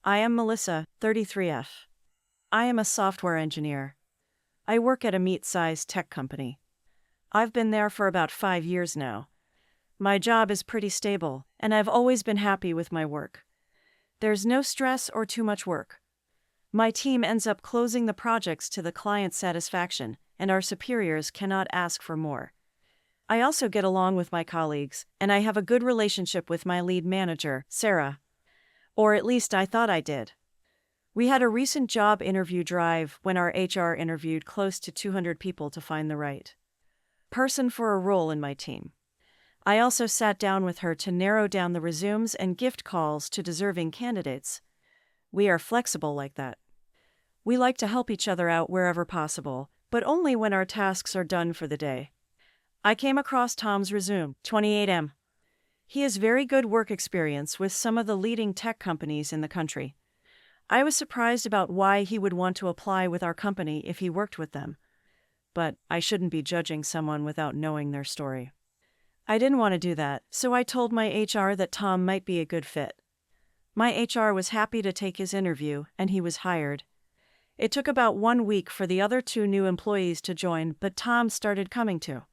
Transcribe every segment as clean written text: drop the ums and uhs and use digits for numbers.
I am Melissa, 33F. I am a software engineer. I work at a meat-sized tech company. I've been there for about 5 years now. My job is pretty stable, and I've always been happy with my work. There's no stress or too much work. My team ends up closing the projects to the client's satisfaction, and our superiors cannot ask for more. I also get along with my colleagues, and I have a good relationship with my lead manager, Sarah. Or at least I thought I did. We had a recent job interview drive when our HR interviewed close to 200 people to find the right person for a role in my team. I also sat down with her to narrow down the resumes and gift calls to deserving candidates. We are flexible like that. We like to help each other out wherever possible, but only when our tasks are done for the day. I came across Tom's resume, 28M. He has very good work experience with some of the leading tech companies in the country. I was surprised about why he would want to apply with our company if he worked with them. But I shouldn't be judging someone without knowing their story. I didn't want to do that, so I told my HR that Tom might be a good fit. My HR was happy to take his interview, and he was hired. It took about 1 week for the other 2 new employees to join, but Tom started coming to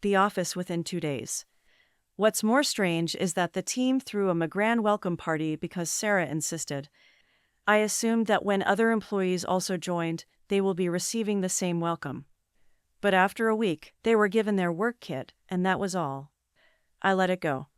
the office within 2 days. What's more strange is that the team threw a grand welcome party because Sarah insisted. I assumed that when other employees also joined, they will be receiving the same welcome. But after a week, they were given their work kit, and that was all. I let it go.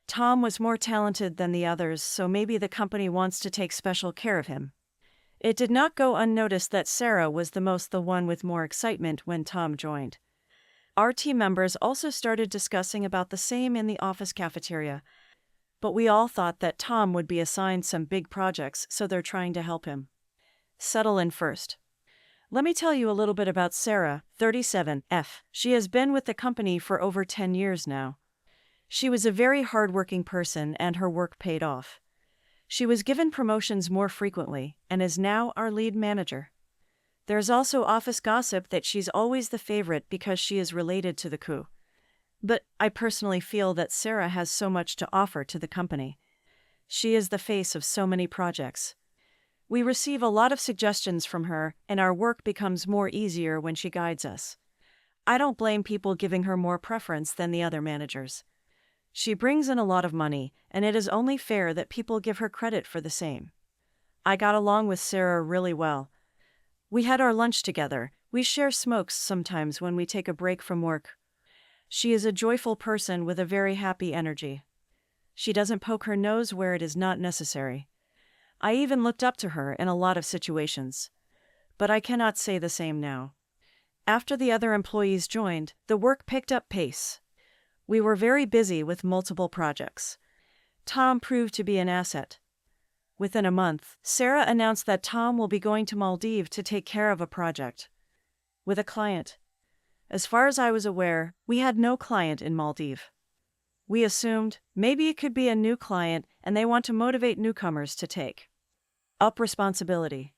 Tom was more talented than the others, so maybe the company wants to take special care of him. It did not go unnoticed that Sarah was the one with more excitement when Tom joined. Our team members also started discussing about the same in the office cafeteria, but we all thought that Tom would be assigned some big projects, so they're trying to help him settle in first. Let me tell you a little bit about Sarah, 37F. She has been with the company for over 10 years now. She was a very hardworking person and her work paid off. She was given promotions more frequently and is now our lead manager. There's also office gossip that she's always the favorite because she is related to the coup. But I personally feel that Sarah has so much to offer to the company. She is the face of so many projects. We receive a lot of suggestions from her, and our work becomes more easier when she guides us. I don't blame people giving her more preference than the other managers. She brings in a lot of money, and it is only fair that people give her credit for the same. I got along with Sarah really well. We had our lunch together. We share smokes sometimes when we take a break from work. She is a joyful person with a very happy energy. She doesn't poke her nose where it is not necessary. I even looked up to her in a lot of situations. But I cannot say the same now. After the other employees joined, the work picked up pace. We were very busy with multiple projects. Tom proved to be an asset. Within a month, Sarah announced that Tom will be going to Maldives to take care of a project with a client. As far as I was aware, we had no client in Maldives. We assumed maybe it could be a new client and they want to motivate newcomers to take up responsibility.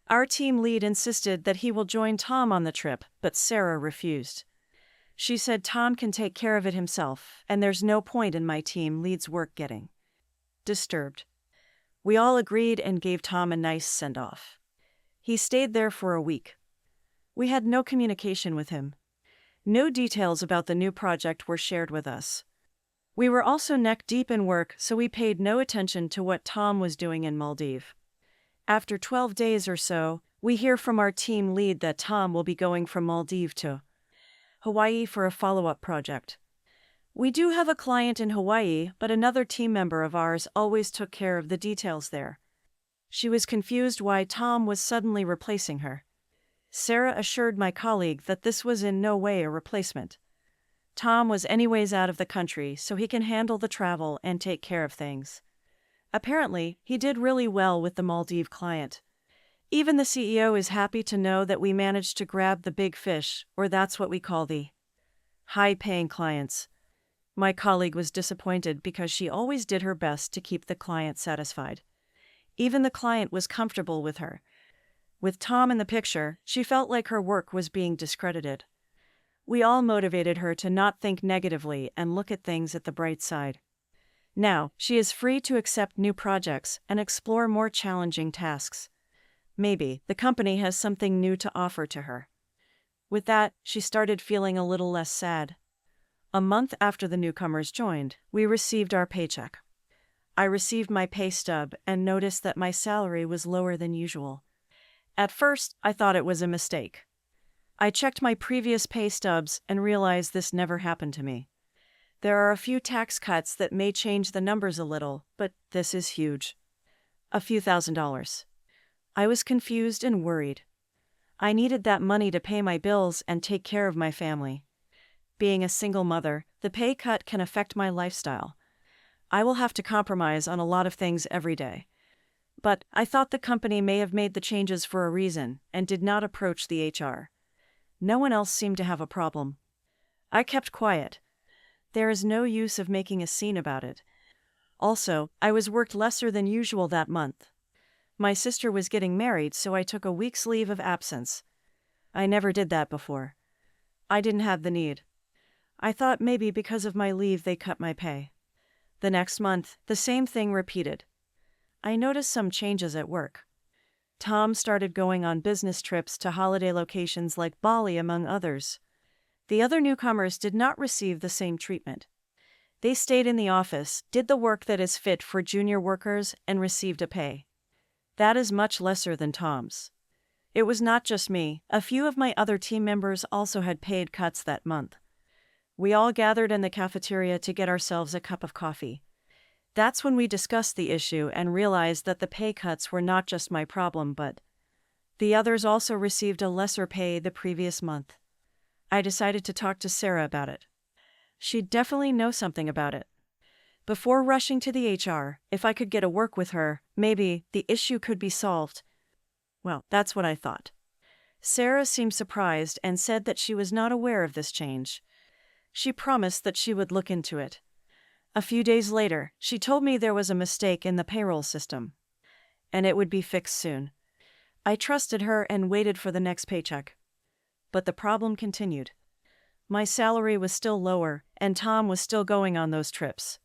Our team lead insisted that he will join Tom on the trip, but Sarah refused. She said Tom can take care of it himself, and there's no point in my team lead's work getting disturbed. We all agreed and gave Tom a nice send-off. He stayed there for a week. We had no communication with him. No details about the new project were shared with us. We were also neck-deep in work, so we paid no attention to what Tom was doing in Maldives. After 12 days or so, we hear from our team lead that Tom will be going from Maldives to Hawaii for a follow-up project. We do have a client in Hawaii, but another team member of ours always took care of the details there. She was confused why Tom was suddenly replacing her. Sarah assured my colleague that this was in no way a replacement. Tom was anyways out of the country, so he can handle the travel and take care of things. Apparently, he did really well with the Maldives client. Even the CEO is happy to know that we managed to grab the big fish, or that's what we call the high-paying clients. My colleague was disappointed because she always did her best to keep the client satisfied. Even the client was comfortable with her. With Tom in the picture, she felt like her work was being discredited. We all motivated her to not think negatively and look at things at the bright side. Now, she is free to accept new projects and explore more challenging tasks. Maybe the company has something new to offer to her. With that, she started feeling a little less sad. A month after the newcomers joined, we received our paycheck. I received my pay stub and noticed that my salary was lower than usual. At first, I thought it was a mistake. I checked my previous pay stubs and realized this never happened to me. There are a few tax cuts that may change the numbers a little, but this is huge. A few $1,000s. I was confused and worried. I needed that money to pay my bills and take care of my family. Being a single mother, the pay cut can affect my lifestyle. I will have to compromise on a lot of things every day. But I thought the company may have made the changes for a reason and did not approach the HR. No one else seemed to have a problem. I kept quiet. There is no use of making a scene about it. Also, I was worked lesser than usual that month. My sister was getting married, so I took a week's leave of absence. I never did that before. I didn't have the need. I thought maybe because of my leave they cut my pay. The next month, the same thing repeated. I noticed some changes at work. Tom started going on business trips to holiday locations like Bali, among others. The other newcomers did not receive the same treatment. They stayed in the office, did the work that is fit for junior workers, and received a pay. That is much lesser than Tom's. It was not just me, a few of my other team members also had paid cuts that month. We all gathered in the cafeteria to get ourselves a cup of coffee. That's when we discussed the issue and realized that the pay cuts were not just my problem, but the others also received a lesser pay the previous month. I decided to talk to Sarah about it. She'd definitely know something about it. Before rushing to the HR, if I could get a work with her, maybe the issue could be solved. Well, that's what I thought. Sarah seemed surprised and said that she was not aware of this change. She promised that she would look into it. A few days later, she told me there was a mistake in the payroll system, and it would be fixed soon. I trusted her and waited for the next paycheck. But the problem continued. My salary was still lower, and Tom was still going on those trips.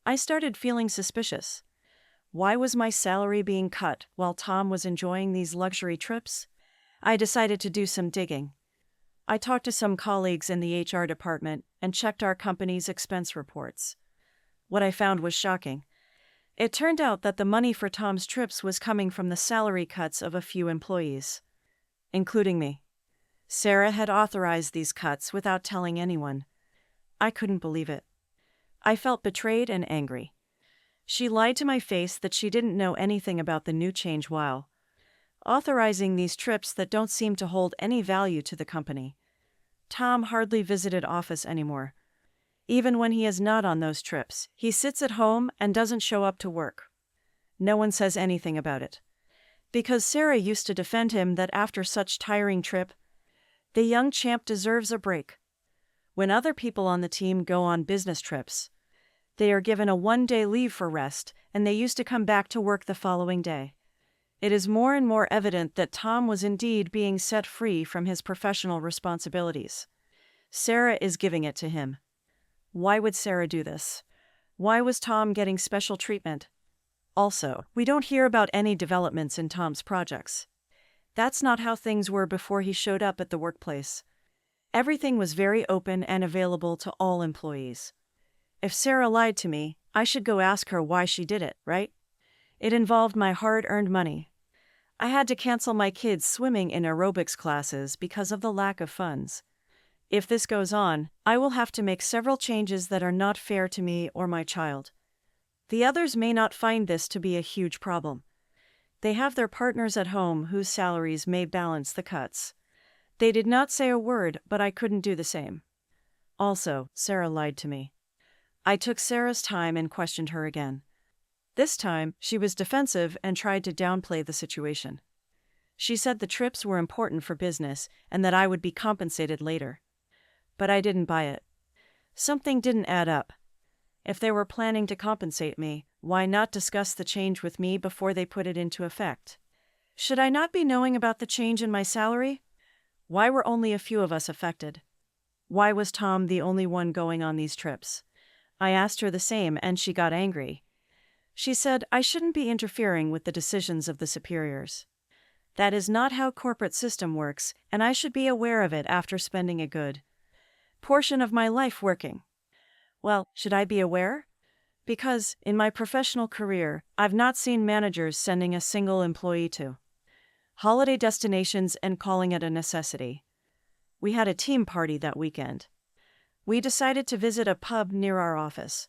I started feeling suspicious. Why was my salary being cut while Tom was enjoying these luxury trips? I decided to do some digging. I talked to some colleagues in the HR department and checked our company's expense reports. What I found was shocking. It turned out that the money for Tom's trips was coming from the salary cuts of a few employees, including me. Sarah had authorized these cuts without telling anyone. I couldn't believe it. I felt betrayed and angry. She lied to my face that she didn't know anything about the new change while authorizing these trips that don't seem to hold any value to the company. Tom hardly visited office anymore. Even when he is not on those trips, he sits at home and doesn't show up to work. No one says anything about it. Because Sarah used to defend him that after such tiring trip, the young champ deserves a break. When other people on the team go on business trips, they are given a one-day leave for rest, and they used to come back to work the following day. It is more and more evident that Tom was indeed being set free from his professional responsibilities. Sarah is giving it to him. Why would Sarah do this? Why was Tom getting special treatment? Also, we don't hear about any developments in Tom's projects. That's not how things were before he showed up at the workplace. Everything was very open and available to all employees. If Sarah lied to me, I should go ask her why she did it, right? It involved my hard-earned money. I had to cancel my kids' swimming and aerobics classes because of the lack of funds. If this goes on, I will have to make several changes that are not fair to me or my child. The others may not find this to be a huge problem. They have their partners at home whose salaries may balance the cuts. They did not say a word, but I couldn't do the same. Also, Sarah lied to me. I took Sarah's time and questioned her again. This time, she was defensive and tried to downplay the situation. She said the trips were important for business and that I would be compensated later. But I didn't buy it. Something didn't add up. If they were planning to compensate me, why not discuss the change with me before they put it into effect? Should I not be knowing about the change in my salary? Why were only a few of us affected? Why was Tom the only one going on these trips? I asked her the same and she got angry. She said I shouldn't be interfering with the decisions of the superiors. That is not how corporate system works, and I should be aware of it after spending a good portion of my life working. Well, should I be aware? Because, in my professional career, I've not seen managers sending a single employee to holiday destinations and calling it a necessity. We had a team party that weekend. We decided to visit a pub near our office.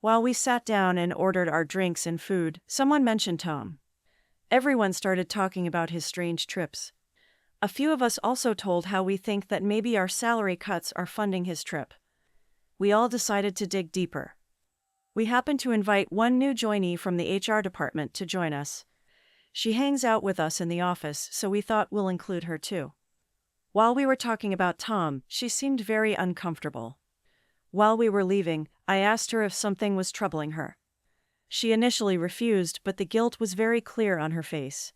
While we sat down and ordered our drinks and food, someone mentioned Tom. Everyone started talking about his strange trips. A few of us also told how we think that maybe our salary cuts are funding his trip. We all decided to dig deeper. We happened to invite one new joinee from the HR department to join us. She hangs out with us in the office, so we thought we'll include her too. While we were talking about Tom, she seemed very uncomfortable. While we were leaving, I asked her if something was troubling her. She initially refused, but the guilt was very clear on her face.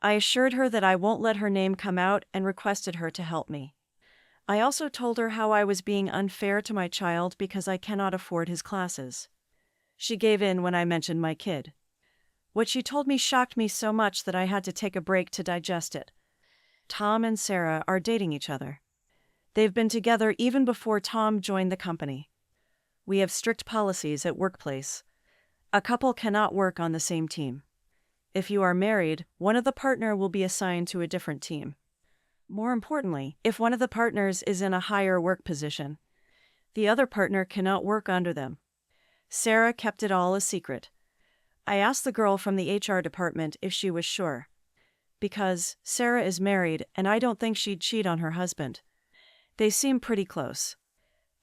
I assured her that I won't let her name come out and requested her to help me. I also told her how I was being unfair to my child because I cannot afford his classes. She gave in when I mentioned my kid. What she told me shocked me so much that I had to take a break to digest it. Tom and Sarah are dating each other. They've been together even before Tom joined the company. We have strict policies at workplace. A couple cannot work on the same team. If you are married, one of the partner will be assigned to a different team. More importantly, if one of the partners is in a higher work position, the other partner cannot work under them. Sarah kept it all a secret. I asked the girl from the HR department if she was sure. Because Sarah is married and I don't think she'd cheat on her husband. They seem pretty close.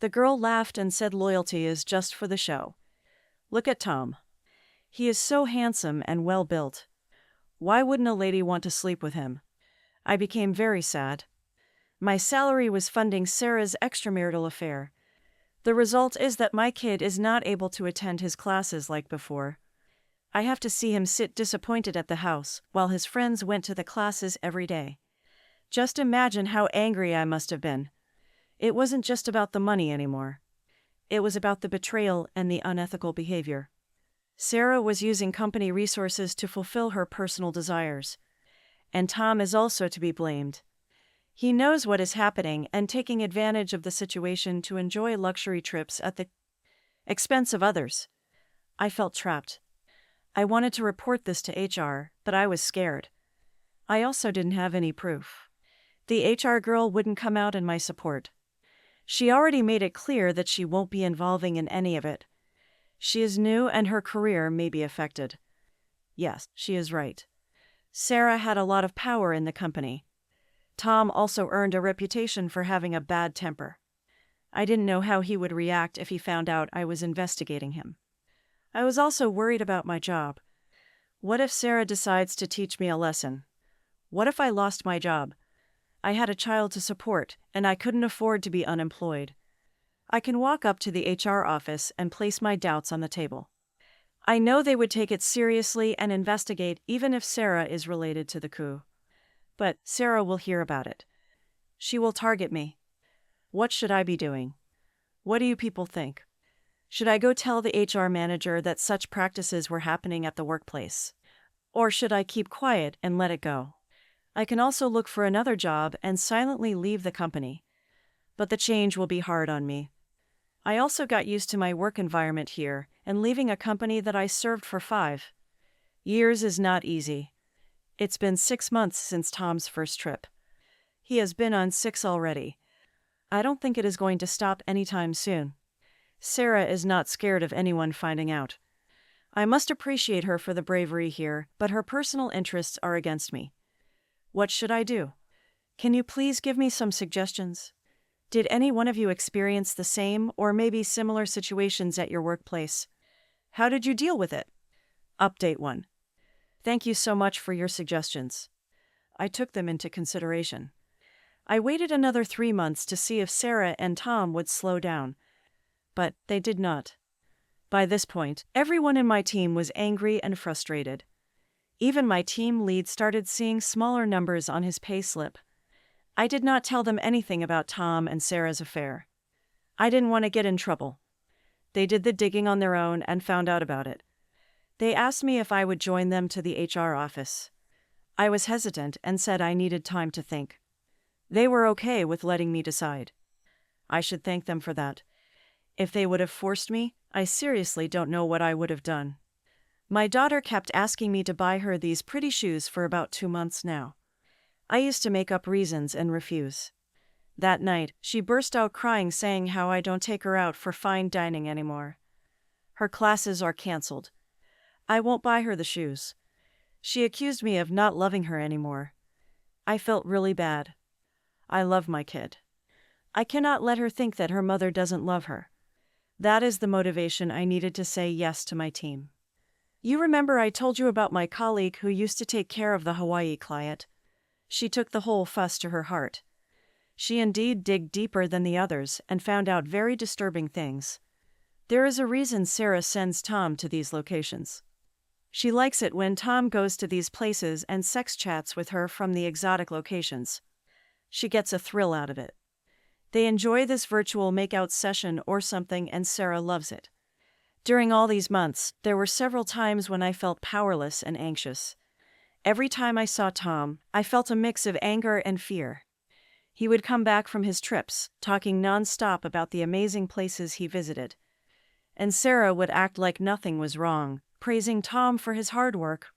The girl laughed and said loyalty is just for the show. Look at Tom. He is so handsome and well built. Why wouldn't a lady want to sleep with him? I became very sad. My salary was funding Sarah's extramarital affair. The result is that my kid is not able to attend his classes like before. I have to see him sit disappointed at the house while his friends went to the classes every day. Just imagine how angry I must have been. It wasn't just about the money anymore. It was about the betrayal and the unethical behavior. Sarah was using company resources to fulfill her personal desires. And Tom is also to be blamed. He knows what is happening and taking advantage of the situation to enjoy luxury trips at the expense of others. I felt trapped. I wanted to report this to HR, but I was scared. I also didn't have any proof. The HR girl wouldn't come out in my support. She already made it clear that she won't be involving in any of it. She is new and her career may be affected. Yes, she is right. Sarah had a lot of power in the company. Tom also earned a reputation for having a bad temper. I didn't know how he would react if he found out I was investigating him. I was also worried about my job. What if Sarah decides to teach me a lesson? What if I lost my job? I had a child to support, and I couldn't afford to be unemployed. I can walk up to the HR office and place my doubts on the table. I know they would take it seriously and investigate even if Sarah is related to the coup. But Sarah will hear about it. She will target me. What should I be doing? What do you people think? Should I go tell the HR manager that such practices were happening at the workplace? Or should I keep quiet and let it go? I can also look for another job and silently leave the company. But the change will be hard on me. I also got used to my work environment here, and leaving a company that I served for 5 years is not easy. It's been 6 months since Tom's first trip. He has been on 6 already. I don't think it is going to stop anytime soon. Sarah is not scared of anyone finding out. I must appreciate her for the bravery here, but her personal interests are against me. What should I do? Can you please give me some suggestions? Did any one of you experience the same or maybe similar situations at your workplace? How did you deal with it? Update 1. Thank you so much for your suggestions. I took them into consideration. I waited another 3 months to see if Sarah and Tom would slow down. But they did not. By this point, everyone in my team was angry and frustrated. Even my team lead started seeing smaller numbers on his payslip. I did not tell them anything about Tom and Sarah's affair. I didn't want to get in trouble. They did the digging on their own and found out about it. They asked me if I would join them to the HR office. I was hesitant and said I needed time to think. They were okay with letting me decide. I should thank them for that. If they would have forced me, I seriously don't know what I would have done. My daughter kept asking me to buy her these pretty shoes for about 2 months now. I used to make up reasons and refuse. That night, she burst out crying, saying how I don't take her out for fine dining anymore. Her classes are canceled. I won't buy her the shoes. She accused me of not loving her anymore. I felt really bad. I love my kid. I cannot let her think that her mother doesn't love her. That is the motivation I needed to say yes to my team. You remember I told you about my colleague who used to take care of the Hawaii client? She took the whole fuss to her heart. She indeed dug deeper than the others and found out very disturbing things. There is a reason Sarah sends Tom to these locations. She likes it when Tom goes to these places and sex chats with her from the exotic locations. She gets a thrill out of it. They enjoy this virtual makeout session or something, and Sarah loves it. During all these months, there were several times when I felt powerless and anxious. Every time I saw Tom, I felt a mix of anger and fear. He would come back from his trips, talking non-stop about the amazing places he visited. And Sarah would act like nothing was wrong, praising Tom for his hard work.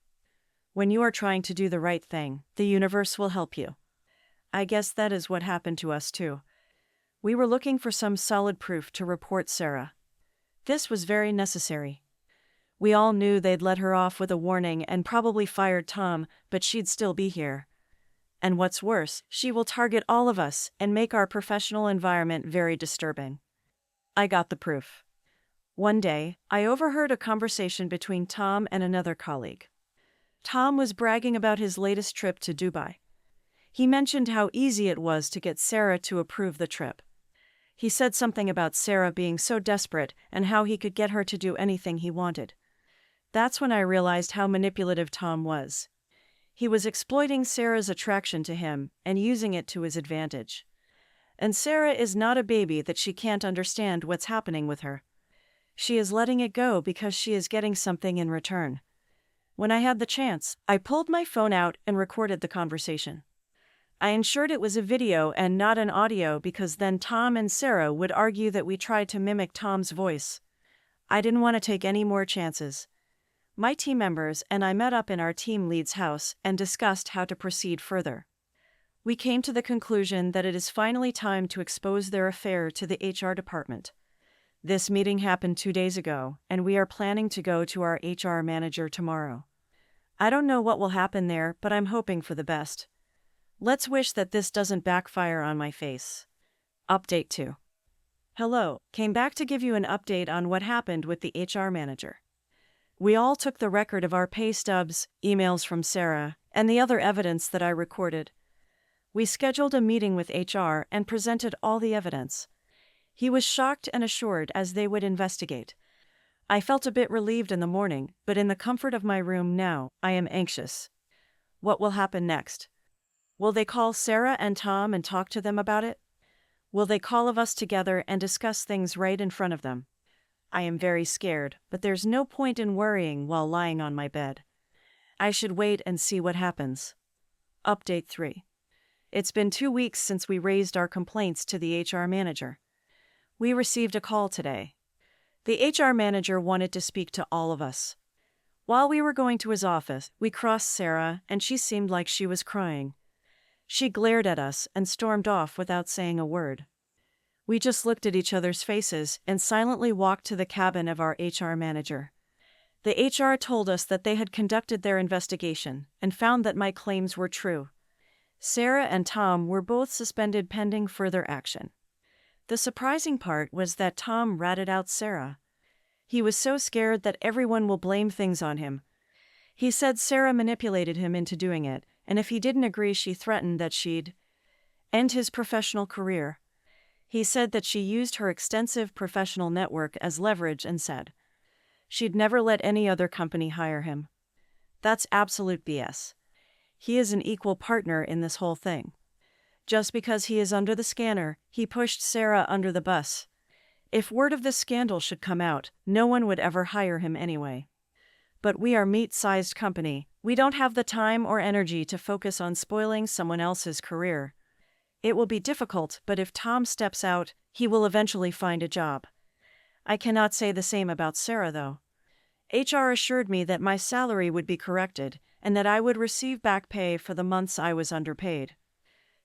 When you are trying to do the right thing, the universe will help you. I guess that is what happened to us too. We were looking for some solid proof to report Sarah. This was very necessary. We all knew they'd let her off with a warning and probably fired Tom, but she'd still be here. And what's worse, she will target all of us and make our professional environment very disturbing. I got the proof. One day, I overheard a conversation between Tom and another colleague. Tom was bragging about his latest trip to Dubai. He mentioned how easy it was to get Sarah to approve the trip. He said something about Sarah being so desperate and how he could get her to do anything he wanted. That's when I realized how manipulative Tom was. He was exploiting Sarah's attraction to him and using it to his advantage. And Sarah is not a baby that she can't understand what's happening with her. She is letting it go because she is getting something in return. When I had the chance, I pulled my phone out and recorded the conversation. I ensured it was a video and not an audio because then Tom and Sarah would argue that we tried to mimic Tom's voice. I didn't want to take any more chances. My team members and I met up in our team lead's house and discussed how to proceed further. We came to the conclusion that it is finally time to expose their affair to the HR department. This meeting happened 2 days ago, and we are planning to go to our HR manager tomorrow. I don't know what will happen there, but I'm hoping for the best. Let's wish that this doesn't backfire on my face. Update 2. Hello, came back to give you an update on what happened with the HR manager. We all took the record of our pay stubs, emails from Sarah, and the other evidence that I recorded. We scheduled a meeting with HR and presented all the evidence. He was shocked and assured as they would investigate. I felt a bit relieved in the morning, but in the comfort of my room now, I am anxious. What will happen next? Will they call Sarah and Tom and talk to them about it? Will they call us together and discuss things right in front of them? I am very scared, but there's no point in worrying while lying on my bed. I should wait and see what happens. Update 3. It's been 2 weeks since we raised our complaints to the HR manager. We received a call today. The HR manager wanted to speak to all of us. While we were going to his office, we crossed Sarah, and she seemed like she was crying. She glared at us and stormed off without saying a word. We just looked at each other's faces and silently walked to the cabin of our HR manager. The HR told us that they had conducted their investigation and found that my claims were true. Sarah and Tom were both suspended pending further action. The surprising part was that Tom ratted out Sarah. He was so scared that everyone will blame things on him. He said Sarah manipulated him into doing it, and if he didn't agree, she threatened that she'd end his professional career. He said that she used her extensive professional network as leverage and said she'd never let any other company hire him. That's absolute BS. He is an equal partner in this whole thing. Just because he is under the scanner, he pushed Sarah under the bus. If word of this scandal should come out, no one would ever hire him anyway. But we are a meat-sized company. We don't have the time or energy to focus on spoiling someone else's career. It will be difficult, but if Tom steps out, he will eventually find a job. I cannot say the same about Sarah, though. HR assured me that my salary would be corrected and that I would receive back pay for the months I was underpaid.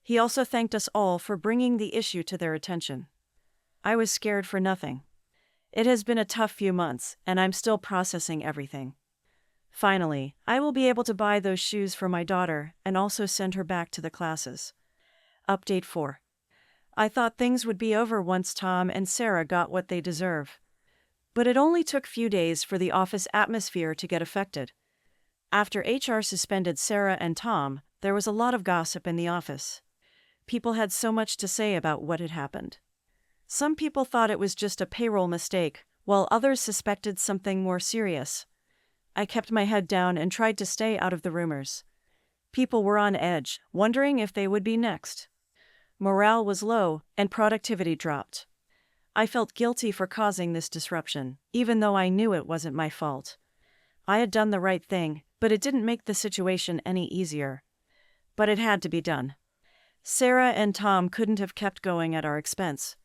He also thanked us all for bringing the issue to their attention. I was scared for nothing. It has been a tough few months, and I'm still processing everything. Finally, I will be able to buy those shoes for my daughter and also send her back to the classes. Update 4. I thought things would be over once Tom and Sarah got what they deserve. But it only took few days for the office atmosphere to get affected. After HR suspended Sarah and Tom, there was a lot of gossip in the office. People had so much to say about what had happened. Some people thought it was just a payroll mistake, while others suspected something more serious. I kept my head down and tried to stay out of the rumors. People were on edge, wondering if they would be next. Morale was low, and productivity dropped. I felt guilty for causing this disruption, even though I knew it wasn't my fault. I had done the right thing, but it didn't make the situation any easier. But it had to be done. Sarah and Tom couldn't have kept going at our expense.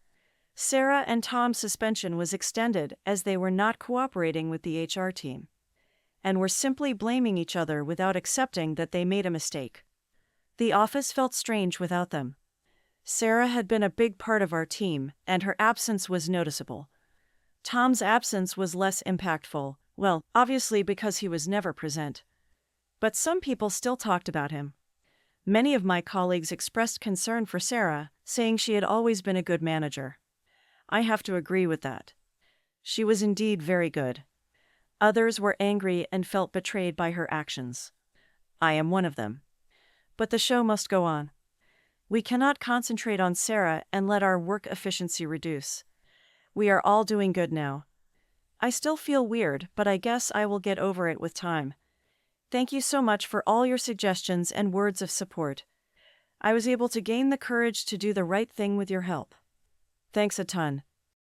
Sarah and Tom's suspension was extended as they were not cooperating with the HR team, and were simply blaming each other without accepting that they made a mistake. The office felt strange without them. Sarah had been a big part of our team, and her absence was noticeable. Tom's absence was less impactful, well, obviously because he was never present. But some people still talked about him. Many of my colleagues expressed concern for Sarah, saying she had always been a good manager. I have to agree with that. She was indeed very good. Others were angry and felt betrayed by her actions. I am one of them. But the show must go on. We cannot concentrate on Sarah and let our work efficiency reduce. We are all doing good now. I still feel weird, but I guess I will get over it with time. Thank you so much for all your suggestions and words of support. I was able to gain the courage to do the right thing with your help. Thanks a ton.